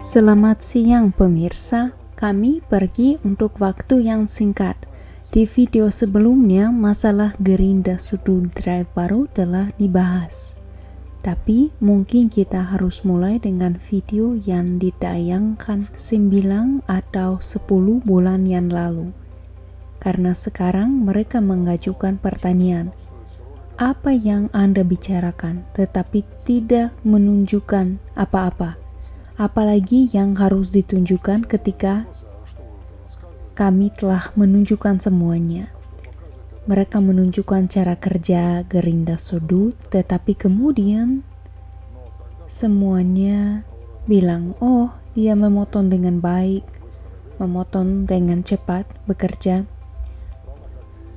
Selamat siang pemirsa, kami pergi untuk waktu yang singkat. Di video sebelumnya, masalah Gerinda Sudut Drive baru telah dibahas. Tapi mungkin kita harus mulai dengan video yang ditayangkan 9 atau 10 bulan yang lalu. Karena sekarang mereka mengajukan pertanyaan, apa yang Anda bicarakan tetapi tidak menunjukkan apa-apa? Apalagi yang harus ditunjukkan ketika kami telah menunjukkan semuanya. Mereka menunjukkan cara kerja Gerinda Sudut, tetapi kemudian semuanya bilang, oh dia memotong dengan baik, memotong dengan cepat, bekerja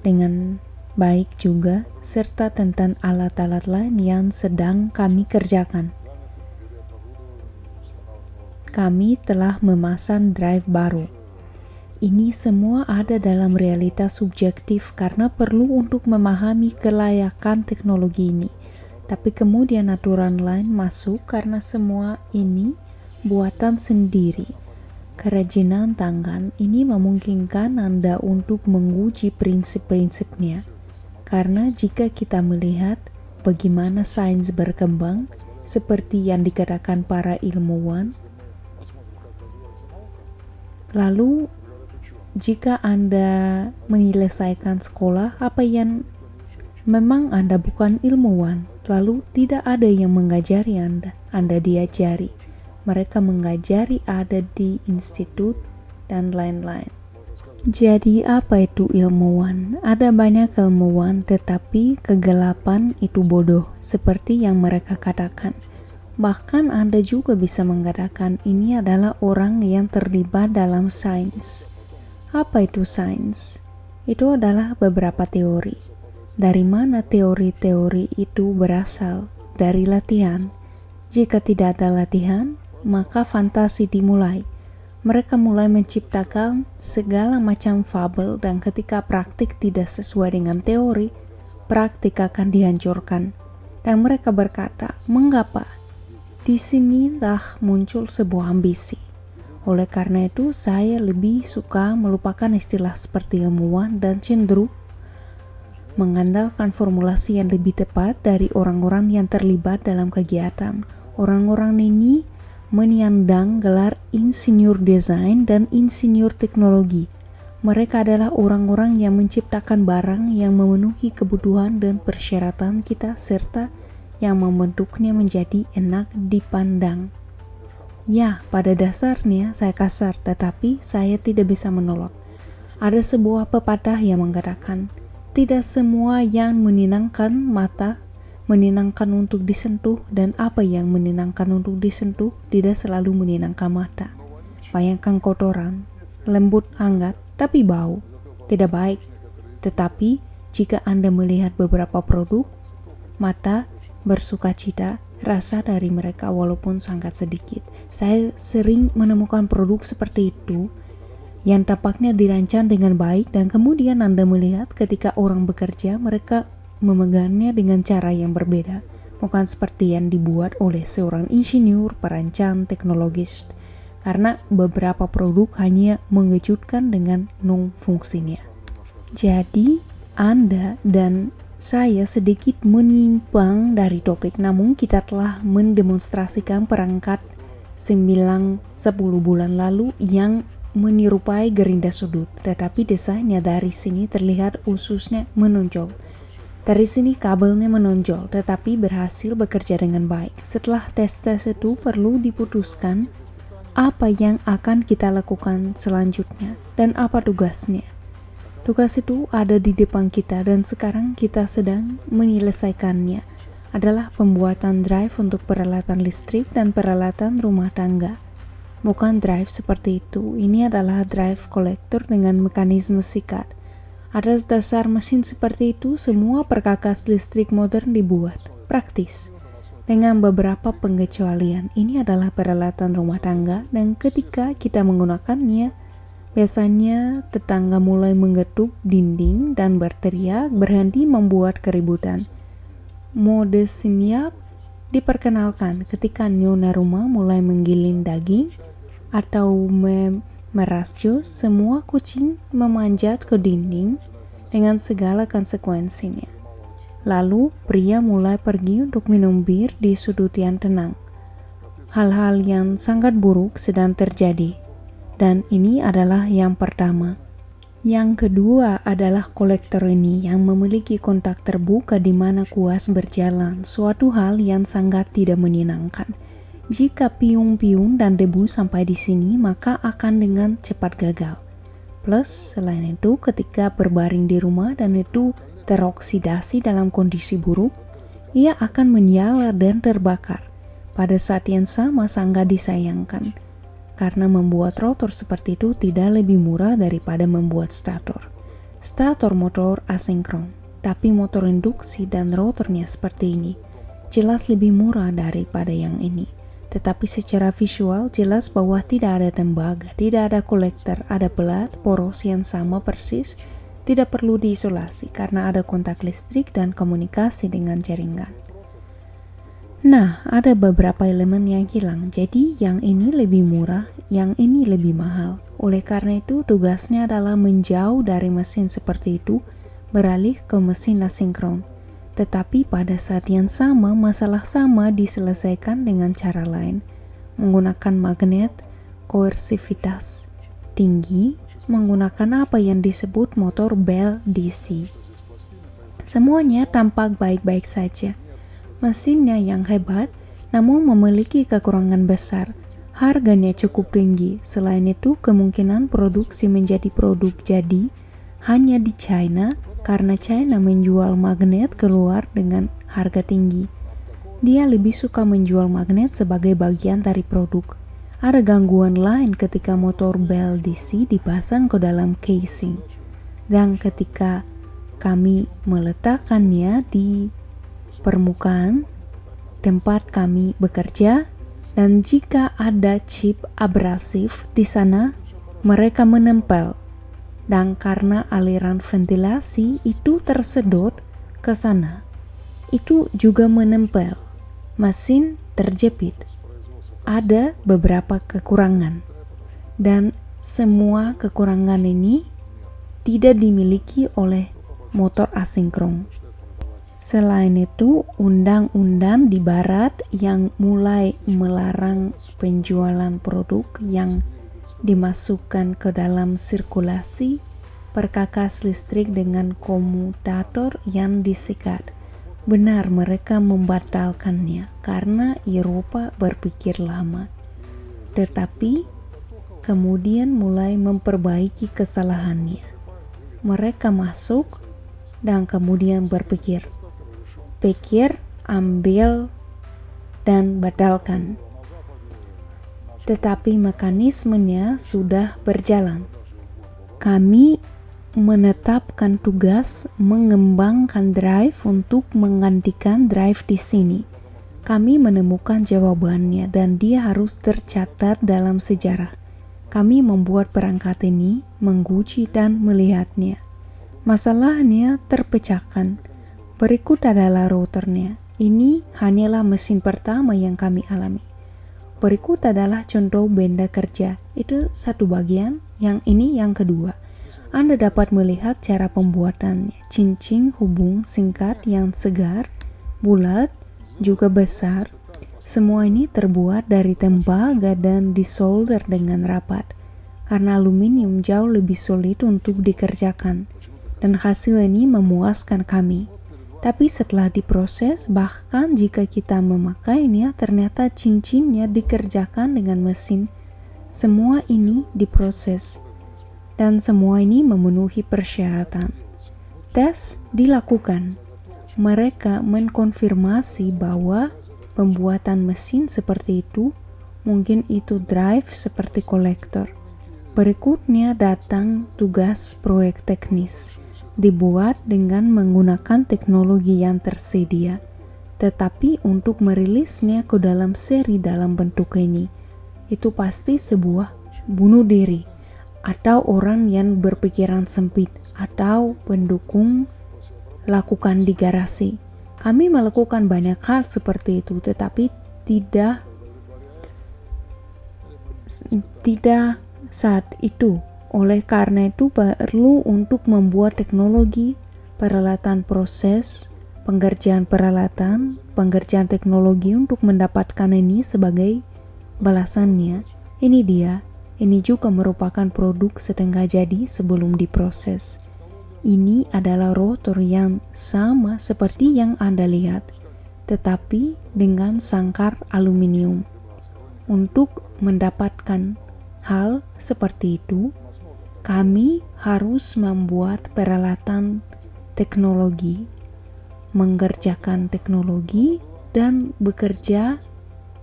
dengan baik juga, serta tentang alat-alat lain yang sedang kami kerjakan. Kami telah memasang drive baru. Ini semua ada dalam realitas subjektif karena perlu untuk memahami kelayakan teknologi ini. Tapi kemudian aturan lain masuk karena semua ini buatan sendiri. Kerajinan tangan ini memungkinkan Anda untuk menguji prinsip-prinsipnya. Karena jika kita melihat bagaimana sains berkembang, seperti yang dikatakan para ilmuwan, lalu jika Anda menyelesaikan sekolah, apa yang memang Anda bukan ilmuwan, lalu tidak ada yang mengajari Anda diajari. Mereka mengajari ada di institut dan lain-lain. Jadi apa itu ilmuwan? Ada banyak ilmuwan, tetapi kegelapan itu bodoh, seperti yang mereka katakan. Bahkan Anda juga bisa mengatakan ini adalah orang yang terlibat dalam sains. Apa itu sains? Itu adalah beberapa teori. Dari mana teori-teori itu berasal? Dari latihan. Jika tidak ada latihan, maka fantasi dimulai. Mereka mulai menciptakan segala macam fabel, dan ketika praktik tidak sesuai dengan teori, praktik akan dihancurkan. Dan mereka berkata, mengapa? Disinilah muncul sebuah ambisi. Oleh karena itu, saya lebih suka melupakan istilah seperti ilmuwan dan cenderung mengandalkan formulasi yang lebih tepat dari orang-orang yang terlibat dalam kegiatan. Orang-orang ini menyandang gelar insinyur desain dan insinyur teknologi. Mereka adalah orang-orang yang menciptakan barang yang memenuhi kebutuhan dan persyaratan kita serta yang membentuknya menjadi enak dipandang. Ya, pada dasarnya saya kasar, tetapi saya tidak bisa menolak. Ada sebuah pepatah yang mengatakan, tidak semua yang menyenangkan mata menyenangkan untuk disentuh, dan apa yang menyenangkan untuk disentuh tidak selalu menyenangkan mata. Bayangkan kotoran, lembut, hangat, tapi bau, tidak baik. Tetapi jika Anda melihat beberapa produk, mata bersukacita, rasa dari mereka walaupun sangat sedikit. Saya sering menemukan produk seperti itu yang tampaknya dirancang dengan baik, dan kemudian Anda melihat ketika orang bekerja, mereka memegangnya dengan cara yang berbeda, bukan seperti yang dibuat oleh seorang insinyur perancang teknologis, karena beberapa produk hanya mengejutkan dengan non-fungsinya. Jadi Anda dan saya sedikit menyimpang dari topik, namun kita telah mendemonstrasikan perangkat 9-10 bulan lalu yang menyerupai Gerinda Sudut, tetapi desainnya dari sini terlihat ususnya menonjol. Dari sini kabelnya menonjol, tetapi berhasil bekerja dengan baik. Setelah tes-tes itu perlu diputuskan apa yang akan kita lakukan selanjutnya dan apa tugasnya. Tugas itu ada di depan kita dan sekarang kita sedang menyelesaikannya. Adalah pembuatan drive untuk peralatan listrik dan peralatan rumah tangga. Bukan drive seperti itu, ini adalah drive kolektor dengan mekanisme sikat. Atas dasar mesin seperti itu, semua perkakas listrik modern dibuat. Praktis. Dengan beberapa pengecualian, ini adalah peralatan rumah tangga dan ketika kita menggunakannya, biasanya tetangga mulai menggetuk dinding dan berteriak, berhenti membuat keributan. Mode senyap diperkenalkan ketika nyonya rumah mulai menggiling daging, atau merasco, semua kucing memanjat ke dinding dengan segala konsekuensinya. Lalu pria mulai pergi untuk minum bir di sudut yang tenang. Hal-hal yang sangat buruk sedang terjadi, dan ini adalah yang pertama. Yang kedua adalah kolektor ini yang memiliki kontak terbuka di mana kuas berjalan, suatu hal yang sangat tidak menyenangkan. Jika piung-piung dan debu sampai di sini, maka akan dengan cepat gagal. Plus, selain itu, ketika berbaring di rumah dan itu teroksidasi dalam kondisi buruk, ia akan menyala dan terbakar. Pada saat yang sama sangat disayangkan, karena membuat rotor seperti itu tidak lebih murah daripada membuat stator. Stator motor asinkron, tapi motor induksi dan rotornya seperti ini, jelas lebih murah daripada yang ini. Tetapi secara visual jelas bahwa tidak ada tembaga, tidak ada kolektor, ada pelat, poros yang sama persis, tidak perlu diisolasi karena ada kontak listrik dan komunikasi dengan jaringan. Nah, ada beberapa elemen yang hilang, jadi yang ini lebih murah, yang ini lebih mahal. Oleh karena itu, tugasnya adalah menjauh dari mesin seperti itu, beralih ke mesin asinkron. Tetapi pada saat yang sama, masalah sama diselesaikan dengan cara lain, menggunakan magnet koersivitas tinggi, menggunakan apa yang disebut motor Bell DC. Semuanya tampak baik-baik saja. Mesinnya yang hebat, namun memiliki kekurangan besar. Harganya cukup tinggi. Selain itu, kemungkinan produksi menjadi produk jadi hanya di China, karena China menjual magnet keluar dengan harga tinggi. Dia lebih suka menjual magnet sebagai bagian dari produk. Ada gangguan lain ketika motor Bell DC dipasang ke dalam casing. Dan ketika kami meletakkannya di permukaan tempat kami bekerja, dan jika ada chip abrasif di sana, mereka menempel. Dan karena aliran ventilasi itu tersedot ke sana, itu juga menempel. Mesin terjepit. Ada beberapa kekurangan. Dan semua kekurangan ini tidak dimiliki oleh motor asinkron. Selain itu, undang-undang di barat yang mulai melarang penjualan produk yang dimasukkan ke dalam sirkulasi perkakas listrik dengan komutator yang disikat. Benar, mereka membatalkannya karena Eropa berpikir lama. Tetapi kemudian mulai memperbaiki kesalahannya. Mereka masuk dan kemudian berpikir, ambil dan batalkan. Tetapi mekanismenya sudah berjalan. Kami menetapkan tugas mengembangkan drive untuk menggantikan drive di sini. Kami menemukan jawabannya dan dia harus tercatat dalam sejarah. Kami membuat perangkat ini, menguji dan melihatnya. Masalahnya terpecahkan. Berikut adalah rotornya. Ini hanyalah mesin pertama yang kami alami. Berikut adalah contoh benda kerja. Itu satu bagian, yang ini yang kedua. Anda dapat melihat cara pembuatannya. Cincin hubung singkat yang segar, bulat, juga besar. Semua ini terbuat dari tembaga dan disolder dengan rapat. Karena aluminium jauh lebih sulit untuk dikerjakan. Dan hasil ini memuaskan kami. Tapi setelah diproses, bahkan jika kita memakainya, ternyata cincinnya dikerjakan dengan mesin. Semua ini diproses. Dan semua ini memenuhi persyaratan. Tes dilakukan. Mereka mengkonfirmasi bahwa pembuatan mesin seperti itu, mungkin itu drive seperti kolektor. Berikutnya datang tugas proyek teknis. Dibuat dengan menggunakan teknologi yang tersedia, tetapi untuk merilisnya ke dalam seri dalam bentuk ini, itu pasti sebuah bunuh diri, atau orang yang berpikiran sempit, atau pendukung lakukan di garasi. Kami melakukan banyak hal seperti itu, tetapi tidak tidak saat itu. Oleh karena itu perlu untuk membuat teknologi, peralatan proses, pengerjaan peralatan, pengerjaan teknologi untuk mendapatkan ini sebagai balasannya. Ini dia, ini juga merupakan produk setengah jadi sebelum diproses. Ini adalah rotor yang sama seperti yang Anda lihat, tetapi dengan sangkar aluminium. Untuk mendapatkan hal seperti itu, kami harus membuat peralatan teknologi, mengerjakan teknologi, dan bekerja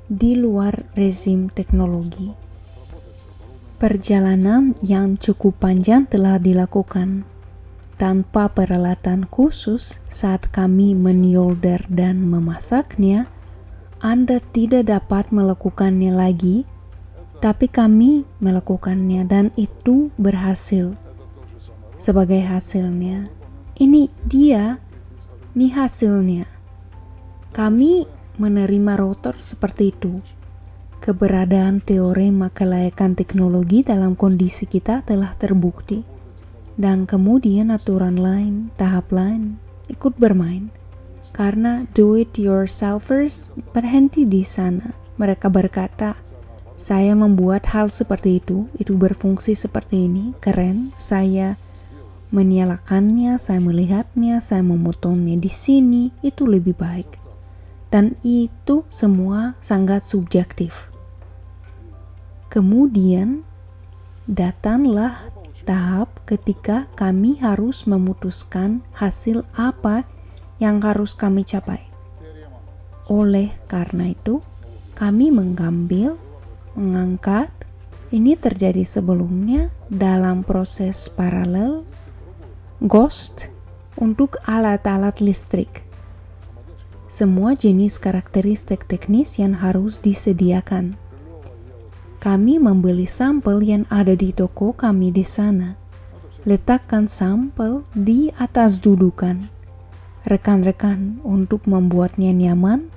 di luar rezim teknologi. Perjalanan yang cukup panjang telah dilakukan. Tanpa peralatan khusus saat kami menyolder dan memasaknya, Anda tidak dapat melakukannya lagi, tapi kami melakukannya dan itu berhasil. Sebagai hasilnya, ini dia, ini hasilnya. Kami menerima rotor seperti itu. Keberadaan teorema kelayakan teknologi dalam kondisi kita telah terbukti. Dan kemudian aturan lain, tahap lain, ikut bermain. Karena do-it-yourselfers berhenti di sana. Mereka berkata, saya membuat hal seperti itu berfungsi seperti ini, keren, saya menyalakannya, saya melihatnya, saya memotongnya di sini, itu lebih baik. Dan itu semua sangat subjektif. Kemudian, datanglah tahap ketika kami harus memutuskan hasil apa yang harus kami capai. Oleh karena itu, kami mengangkat, ini terjadi sebelumnya dalam proses paralel GHOST untuk alat-alat listrik. Semua jenis karakteristik teknis yang harus disediakan. Kami membeli sampel yang ada di toko kami di sana. Letakkan sampel di atas dudukan. Rekan-rekan, untuk membuatnya nyaman,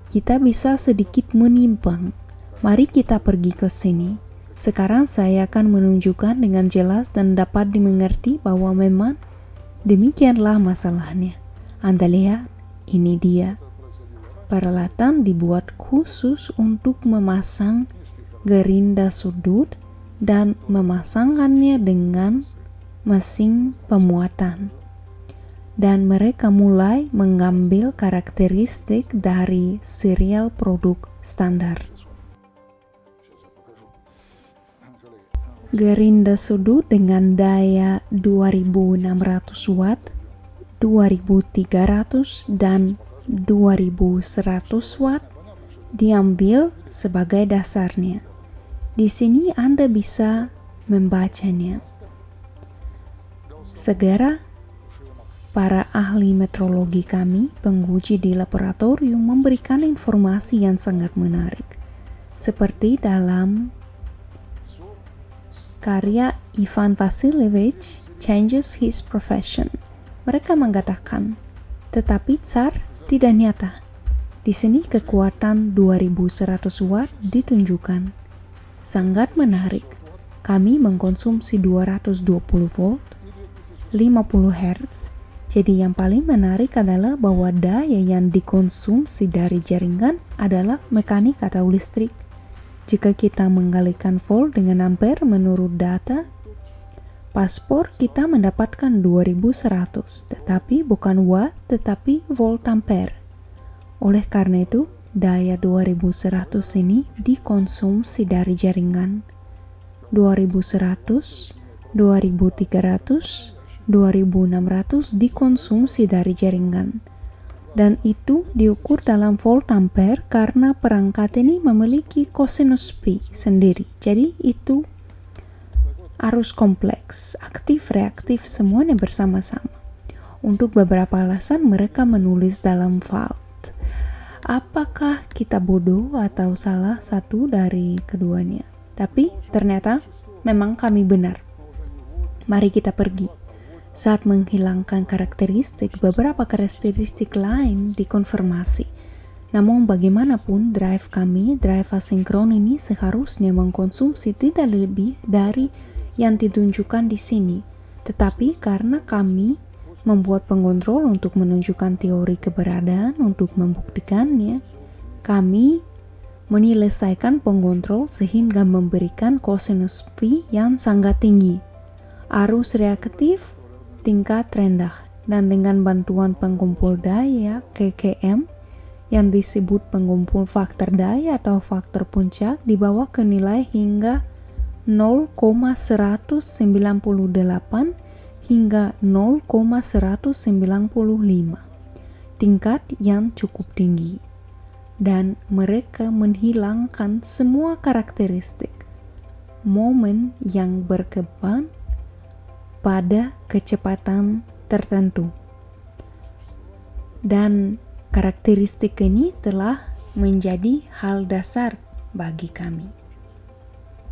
kita bisa sedikit menyimpang. Mari kita pergi ke sini. Sekarang saya akan menunjukkan dengan jelas dan dapat dimengerti bahwa memang demikianlah masalahnya. Anda lihat, ini dia. Peralatan dibuat khusus untuk memasang gerinda sudut dan memasangkannya dengan mesin pemuatan. Dan mereka mulai mengambil karakteristik dari serial produk standar. Gerinda sudut dengan daya 2600 watt, 2300 dan 2100 watt diambil sebagai dasarnya. Di sini Anda bisa membacanya. Segera para ahli metrologi kami, penguji di laboratorium, memberikan informasi yang sangat menarik. Seperti dalam karya Ivan Vasilievich, Changes His Profession. Mereka mengatakan, tetapi Tsar tidak nyata. Di sini kekuatan 2100 watt ditunjukkan. Sangat menarik. Kami mengkonsumsi 220 volt, 50 Hz. Jadi yang paling menarik adalah bahwa daya yang dikonsumsi dari jaringan adalah mekanik atau listrik. Jika kita menggalikan volt dengan ampere menurut data paspor, kita mendapatkan 2100, tetapi bukan watt, tetapi volt ampere. Oleh karena itu, daya 2100 ini dikonsumsi dari jaringan. 2100, 2300, 2600 dikonsumsi dari jaringan. Dan itu diukur dalam volt ampere karena perangkat ini memiliki kosinus pi sendiri. Jadi itu arus kompleks, aktif, reaktif, semuanya bersama-sama. Untuk beberapa alasan mereka menulis dalam volt. Apakah kita bodoh atau salah satu dari keduanya? Tapi ternyata memang kami benar. Mari kita pergi. Saat menghilangkan karakteristik, beberapa karakteristik lain dikonfirmasi. Namun bagaimanapun drive asinkron ini seharusnya mengkonsumsi tidak lebih dari yang ditunjukkan di sini. Tetapi karena kami membuat pengontrol untuk menunjukkan teori keberadaan untuk membuktikannya, kami menyelesaikan pengontrol sehingga memberikan kosinus phi yang sangat tinggi, arus reaktif tingkat rendah, dan dengan bantuan pengkumpul daya KKM yang disebut pengumpul faktor daya atau faktor puncak dibawa ke nilai hingga 0,198 hingga 0,195, tingkat yang cukup tinggi, dan mereka menghilangkan semua karakteristik momen yang berkembang pada kecepatan tertentu. Dan karakteristik ini telah menjadi hal dasar bagi kami.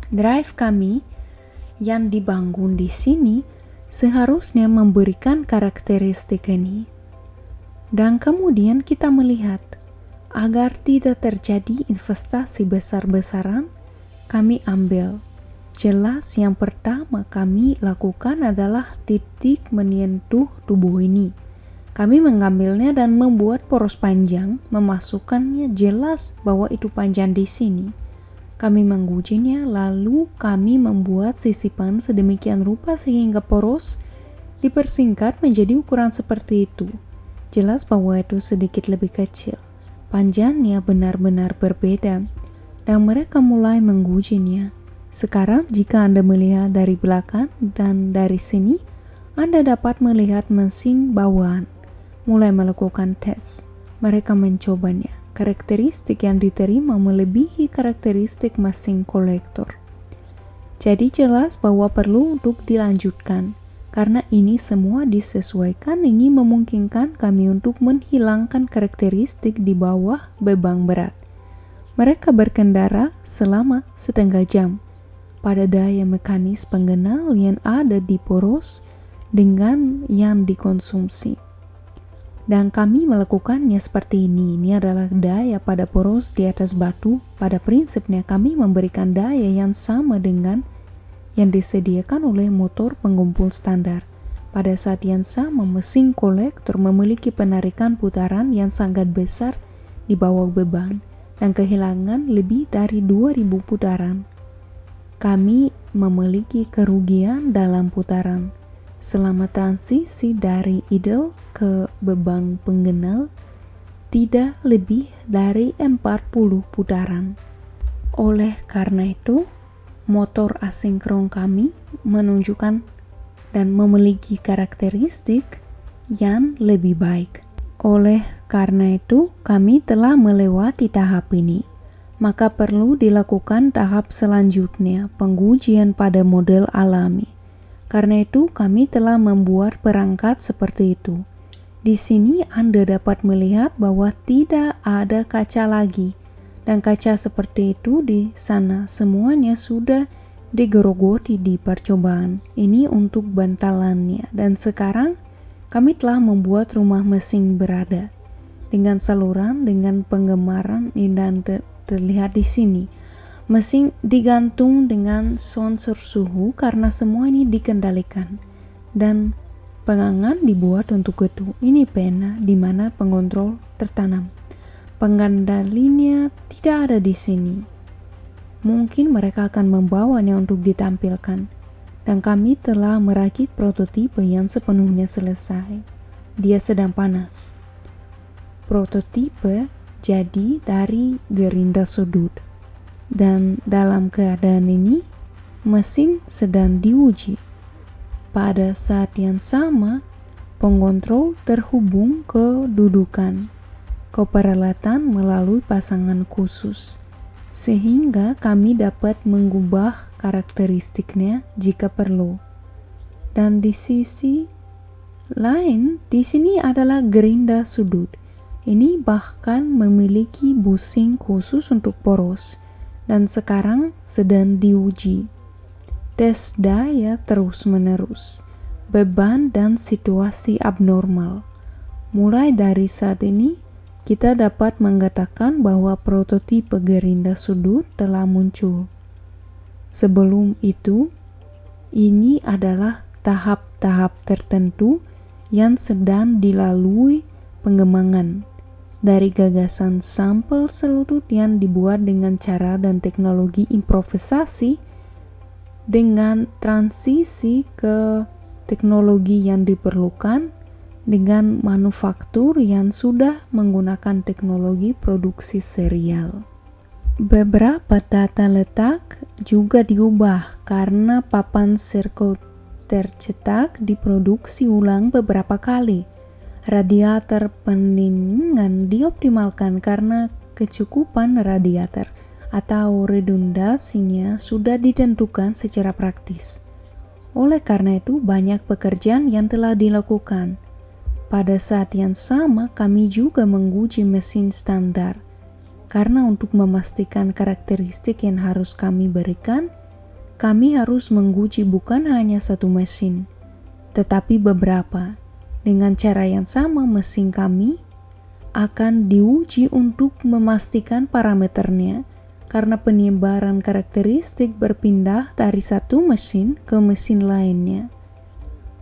Drive kami yang dibangun di sini seharusnya memberikan karakteristik ini. Dan kemudian kita melihat, agar tidak terjadi investasi besar-besaran, kami ambil. Jelas yang pertama kami lakukan adalah titik menyentuh tubuh ini. Kami mengambilnya dan membuat poros panjang, memasukkannya jelas bahwa itu panjang di sini. Kami mengujinya, lalu kami membuat sisipan sedemikian rupa sehingga poros dipersingkat menjadi ukuran seperti itu. Jelas bahwa itu sedikit lebih kecil. Panjangnya benar-benar berbeda, dan mereka mulai mengujinya. Sekarang jika Anda melihat dari belakang dan dari sini, Anda dapat melihat mesin bawaan mulai melakukan tes. Mereka mencobanya. Karakteristik yang diterima melebihi karakteristik mesin kolektor. Jadi jelas bahwa perlu untuk dilanjutkan. Karena ini semua disesuaikan, ini memungkinkan kami untuk menghilangkan karakteristik di bawah beban berat. Mereka berkendara selama setengah jam pada daya mekanis penggenal yang ada di poros dengan yang dikonsumsi. Dan kami melakukannya seperti ini. Ini adalah daya pada poros di atas batu. Pada prinsipnya kami memberikan daya yang sama dengan yang disediakan oleh motor pengumpul standar. Pada saat yang sama, mesin kolektor memiliki penarikan putaran yang sangat besar di bawah beban dan kehilangan lebih dari 2000 putaran. Kami memiliki kerugian dalam putaran selama transisi dari idle ke beban penggenal tidak lebih dari 40 putaran. Oleh karena itu, motor asinkron kami menunjukkan dan memiliki karakteristik yang lebih baik. Oleh karena itu, kami telah melewati tahap ini. Maka perlu dilakukan tahap selanjutnya, pengujian pada model alami. Karena itu, kami telah membuat perangkat seperti itu. Di sini Anda dapat melihat bahwa tidak ada kaca lagi. Dan kaca seperti itu di sana semuanya sudah digerogoti di percobaan. Ini untuk bantalannya. Dan sekarang kami telah membuat rumah mesin berada dengan saluran, dengan penggemaran dan terlihat di sini. Mesin digantung dengan sensor suhu karena semua ini dikendalikan. Dan pengangan dibuat untuk itu. Ini pena di mana pengontrol tertanam. Pengendalinya tidak ada di sini. Mungkin mereka akan membawanya untuk ditampilkan. Dan kami telah merakit prototipe yang sepenuhnya selesai. Dia sedang panas. Prototipe jadi dari gerinda sudut. Dan dalam keadaan ini, mesin sedang diuji. Pada saat yang sama, pengontrol terhubung ke dudukan, ke peralatan melalui pasangan khusus, sehingga kami dapat mengubah karakteristiknya jika perlu. Dan di sisi lain, di sini adalah gerinda sudut. Ini bahkan memiliki busing khusus untuk poros, dan sekarang sedang diuji. Tes daya terus-menerus, beban dan situasi abnormal. Mulai dari saat ini, kita dapat mengatakan bahwa prototipe gerinda sudut telah muncul. Sebelum itu, ini adalah tahap-tahap tertentu yang sedang dilalui pengembangan dari gagasan sampel seludut yang dibuat dengan cara dan teknologi improvisasi dengan transisi ke teknologi yang diperlukan dengan manufaktur yang sudah menggunakan teknologi produksi serial. Beberapa tata letak juga diubah karena papan sirkuit tercetak diproduksi ulang beberapa kali. Radiator pendinginan dioptimalkan karena kecukupan radiator atau redundasinya sudah ditentukan secara praktis. Oleh karena itu, banyak pekerjaan yang telah dilakukan. Pada saat yang sama, kami juga menguji mesin standar, karena untuk memastikan karakteristik yang harus kami berikan, kami harus menguji bukan hanya satu mesin, tetapi beberapa. Dengan cara yang sama, mesin kami akan diuji untuk memastikan parameternya, karena penyebaran karakteristik berpindah dari satu mesin ke mesin lainnya.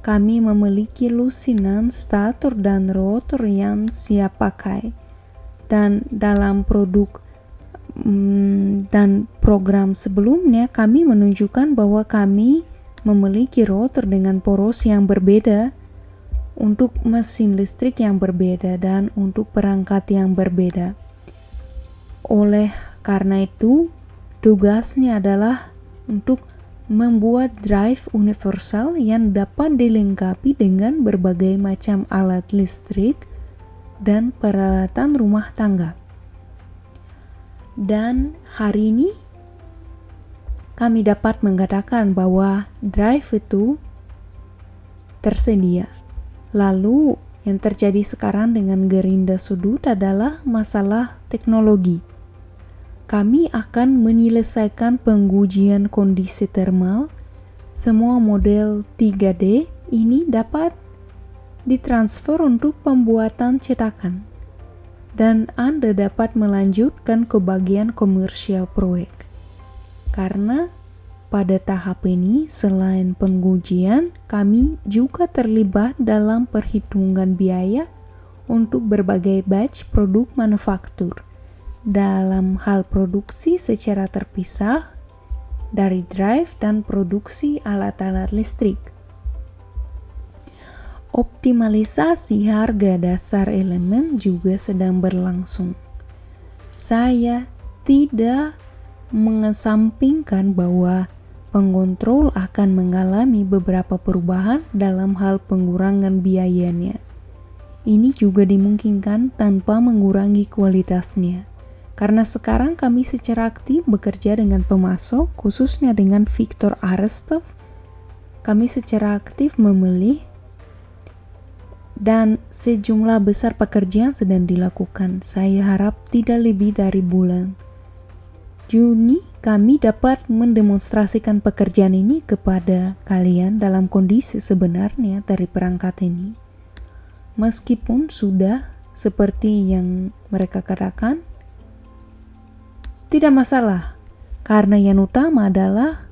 Kami memiliki lusinan stator dan rotor yang siap pakai, dan dalam produk dan program sebelumnya kami menunjukkan bahwa kami memiliki rotor dengan poros yang berbeda untuk mesin listrik yang berbeda dan untuk perangkat yang berbeda. Oleh karena itu, tugasnya adalah untuk membuat drive universal yang dapat dilengkapi dengan berbagai macam alat listrik dan peralatan rumah tangga. Dan hari ini kami dapat mengatakan bahwa drive itu tersedia. Lalu yang terjadi sekarang dengan gerinda sudut adalah masalah teknologi. Kami akan menyelesaikan pengujian kondisi termal. Semua model 3D ini dapat ditransfer untuk pembuatan cetakan, dan Anda dapat melanjutkan ke bagian komersial proyek. Karena pada tahap ini, selain pengujian, kami juga terlibat dalam perhitungan biaya untuk berbagai batch produk manufaktur dalam hal produksi secara terpisah dari drive dan produksi alat-alat listrik. Optimalisasi harga dasar elemen juga sedang berlangsung. Saya tidak mengesampingkan bahwa pengontrol akan mengalami beberapa perubahan dalam hal pengurangan biayanya. Ini juga dimungkinkan tanpa mengurangi kualitasnya. Karena sekarang kami secara aktif bekerja dengan pemasok, khususnya dengan Viktor Arestov. Kami secara aktif memilih dan sejumlah besar pekerjaan sedang dilakukan. Saya harap tidak lebih dari bulan Juni kami dapat mendemonstrasikan pekerjaan ini kepada kalian dalam kondisi sebenarnya dari perangkat ini. Meskipun sudah seperti yang mereka katakan, tidak masalah, karena yang utama adalah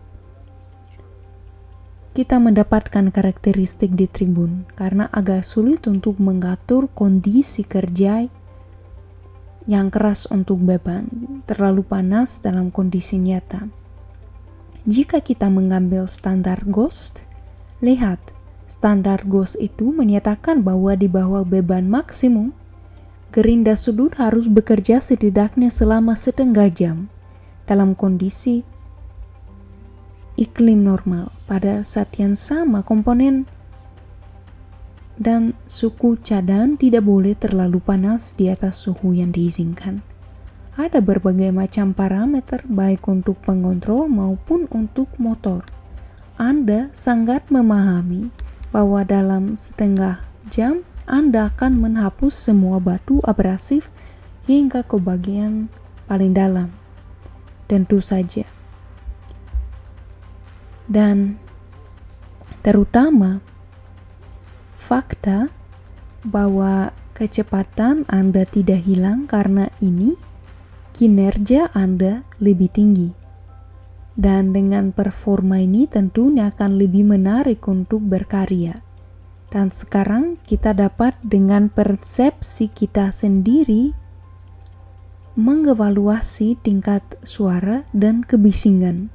kita mendapatkan karakteristik di tribun, karena agak sulit untuk mengatur kondisi kerja yang keras untuk beban, terlalu panas dalam kondisi nyata. Jika kita mengambil standar GOST, lihat, standar GOST itu menyatakan bahwa di bawah beban maksimum, gerinda sudut harus bekerja setidaknya selama setengah jam dalam kondisi iklim normal. Pada saat yang sama, komponen dan suku cadan tidak boleh terlalu panas di atas suhu yang diizinkan. Ada berbagai macam parameter baik untuk pengontrol maupun untuk motor. Anda sangat memahami bahwa dalam setengah jam Anda akan menghapus semua batu abrasif hingga ke bagian paling dalam. Tentu saja. Dan terutama fakta bahwa kecepatan Anda tidak hilang karena ini, kinerja Anda lebih tinggi. Dan dengan performa ini tentunya akan lebih menarik untuk berkarya. Dan sekarang kita dapat dengan persepsi kita sendiri mengevaluasi tingkat suara dan kebisingan.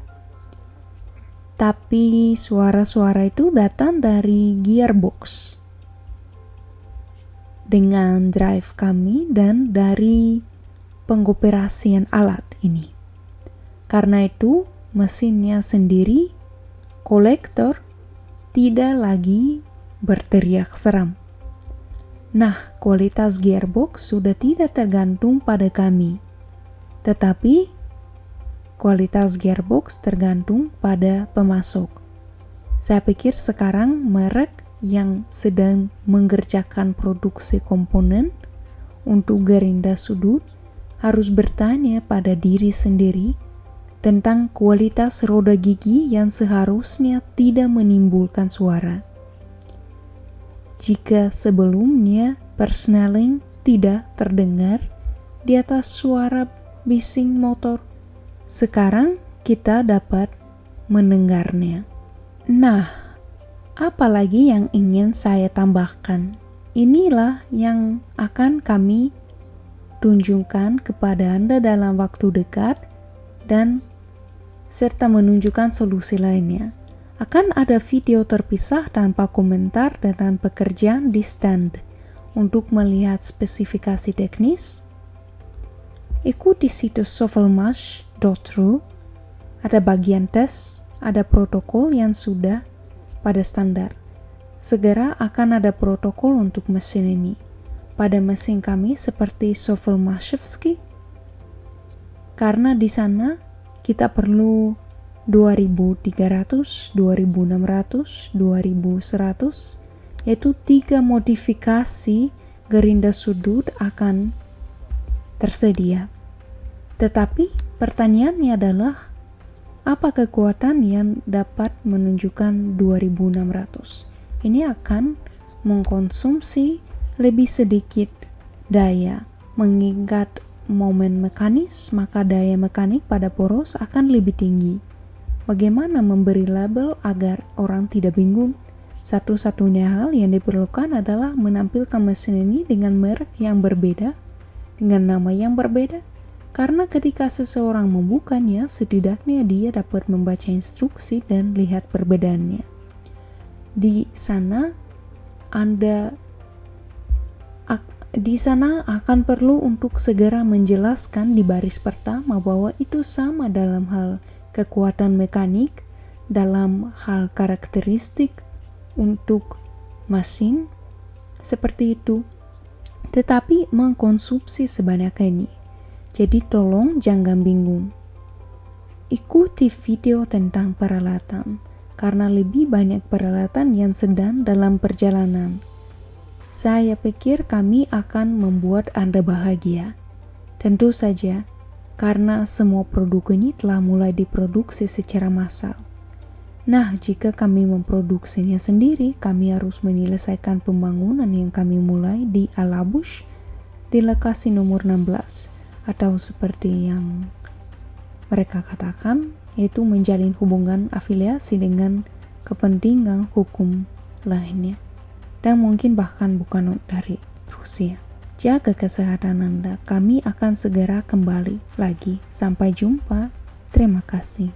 Tapi suara-suara itu datang dari gearbox dengan drive kami dan dari pengoperasian alat ini. Karena itu, mesinnya sendiri, kolektor, tidak lagi berteriak seram. Nah, kualitas gearbox sudah tidak tergantung pada kami, tetapi kualitas gearbox tergantung pada pemasok. Saya pikir sekarang merek yang sedang mengerjakan produksi komponen untuk gerinda sudut harus bertanya pada diri sendiri tentang kualitas roda gigi yang seharusnya tidak menimbulkan suara. Jika sebelumnya persneling tidak terdengar di atas suara bising motor, sekarang kita dapat mendengarnya. Nah, apalagi yang ingin saya tambahkan? Inilah yang akan kami tunjukkan kepada Anda dalam waktu dekat dan serta menunjukkan solusi lainnya. Akan ada video terpisah tanpa komentar dan pekerjaan di stand untuk melihat spesifikasi teknis. Ikuti situs sovelmash.ru, ada bagian tes, ada protokol yang sudah pada standar. Segera akan ada protokol untuk mesin ini. Pada mesin kami seperti Sovelmashevsky, karena di sana kita perlu 2300, 2600, 2100, yaitu 3 modifikasi gerinda sudut akan tersedia. Tetapi pertanyaannya adalah, apa kekuatan yang dapat menunjukkan 2600? Ini akan mengkonsumsi lebih sedikit daya, mengingat momen mekanis, maka daya mekanik pada poros akan lebih tinggi. Bagaimana memberi label agar orang tidak bingung? Satu-satunya hal yang diperlukan adalah menampilkan mesin ini dengan merek yang berbeda, dengan nama yang berbeda. Karena ketika seseorang membukanya, setidaknya dia dapat membaca instruksi dan lihat perbedaannya. Di sana akan perlu untuk segera menjelaskan di baris pertama bahwa itu sama dalam hal kekuatan mekanik, dalam hal karakteristik untuk mesin, seperti itu. Tetapi mengkonsumsi sebanyak ini. Jadi tolong jangan bingung. Ikuti video tentang peralatan, karena lebih banyak peralatan yang sedang dalam perjalanan. Saya pikir kami akan membuat Anda bahagia. Tentu saja, karena semua produk ini telah mulai diproduksi secara massal. Nah, jika kami memproduksinya sendiri, kami harus menyelesaikan pembangunan yang kami mulai di Alabush di lokasi nomor 16, atau seperti yang mereka katakan, yaitu menjalin hubungan afiliasi dengan kepentingan hukum lainnya. Dan mungkin bahkan bukan dari Rusia. Jaga kesehatan Anda. Kami akan segera kembali lagi. Sampai jumpa. Terima kasih.